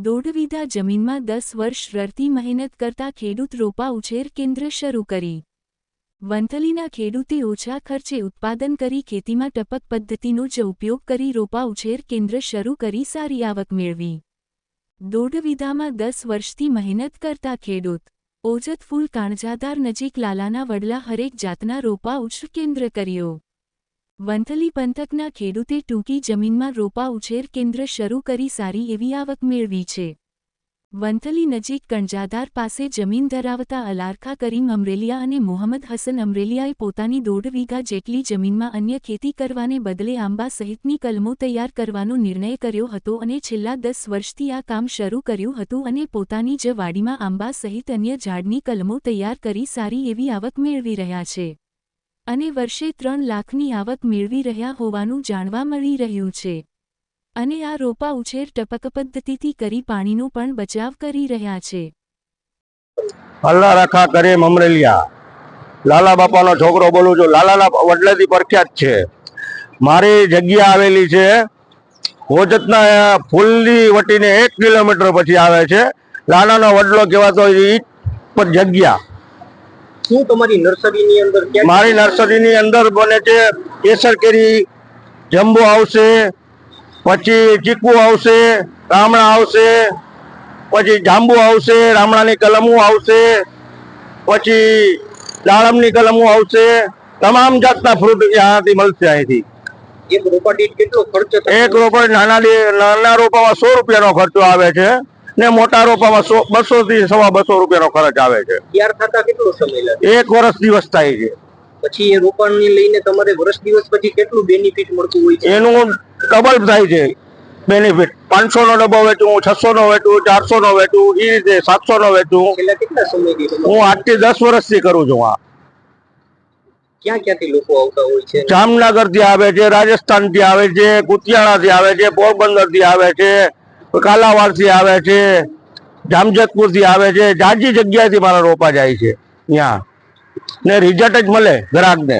દોઢ વીઘા જમીનમાં 10 વર્ષ રડતી મહેનત કરતા ખેડૂત રોપા ઉછેર કેન્દ્ર શરૂ કરી। વંથલીના ખેડૂતે ઓછા ખર્ચે ઉત્પાદન કરી ખેતીમાં ટપક પદ્ધતિનો જ ઉપયોગ કરી રોપા ઉછેર કેન્દ્ર શરૂ કરી સારી આવક મેળવી। દોઢ વીઘામાં 10 વર્ષથી મહેનત કરતા ખેડૂત ઓજત ફૂલ કાણજાદાર નજીક લાલાના વડલા હરેક જાતના રોપા ઉછેર કેન્દ્ર કર્યો। વંથલી પંથકના ખેડૂતે ટૂંકી જમીનમાં રોપા ઉછેર કેન્દ્ર શરૂ કરી સારી એવી આવક મેળવી છે। વંથલી નજીક કણજાદાર પાસે જમીન ધરાવતા અલારખા કરીમ અમરેલિયા અને મોહમ્મદ હસન અમરેલિયાએ પોતાની દોઢ વીઘા જેટલી જમીનમાં અન્ય ખેતી કરવાને બદલે આંબા સહિતની કલમો તૈયાર કરવાનો નિર્ણય કર્યો હતો અને છેલ્લા 10 વર્ષથી આ કામ શરૂ કર્યું હતું અને પોતાની જ વાડીમાં આંબા સહિત અન્ય ઝાડની કલમો તૈયાર કરી સારી એવી આવક મેળવી રહ્યા છે અને વર્ષે 3 લાખની આવક મેળવી રહ્યા હોવાનું જાણવા મળી રહ્યું છે અને આ રોપા ઉછેર ટપક પદ્ધતિથી કરી પાણીનો પણ બચાવ કરી રહ્યા છે। અલારખા કરીમ અમરેલિયા લાલા બાપાનો છોકરો બોલું છું। લાલાના વડલેથી પ્રખ્યાત છે। મારી જગ્યા આવેલી છે ઓજતના ફૂલની વટીને 1 કિલોમીટર પછી આવે છે। લાલાનો વડલો કહેવાતો પર જગ્યા। શું તમારી નર્સરીની અંદર મારી નર્સરીની અંદર બને છે કેસર કેરી, જંબો આવશે, પછી ચીકુ આવશે, રામણા આવશે, પછી જાંબુ આવશે, રામણાની કલમો આવશે, પછી દાડમની કલમો આવશે। તમામ જાતના ફ્રૂટ અહીંયાથી મળશે। અહીંથી એક રોપા દીઠ કેટલો ખર્ચ થાય? એક રોપા નાના રોપામાં 100 રૂપિયાનો ખર્ચો આવે છે ને મોટા રોપામાં 200 થી 250 રૂપિયાનો ખર્ચ આવે છે। તૈયાર થતા કેટલો સમય લાગે? 1 વર્ષ દિવસ થાય છે। પછી એ રોપાણને લઈને તમારે વર્ષ દિવસ પછી કેટલું બેનિફિટ મળતું હોય છે? એનું ડબલ થાય છે બેનિફિટ। 500 નો ડબ્બો વેચું, 600 નો વેચું, 400 નો વેચું, એ રીતે 700 નો વેચું। છેલ્લા કેટલા સમયથી હું 8 થી 10 વર્ષથી કરું છું। આ ક્યાંથી લોકો આવતા હોય છે? જામનગર થી આવે છે, રાજસ્થાન થી આવે છે, કુતિયાણા થી આવે છે, પોરબંદર થી આવે છે, કાલાવાડ થી આવે છે, જામજતપુર થી આવે છે। જાજી જગ્યાએથી મારા રોપા જાય છે ત્યાં ને રિઝલ્ટ જ મળે ગ્રાહકને।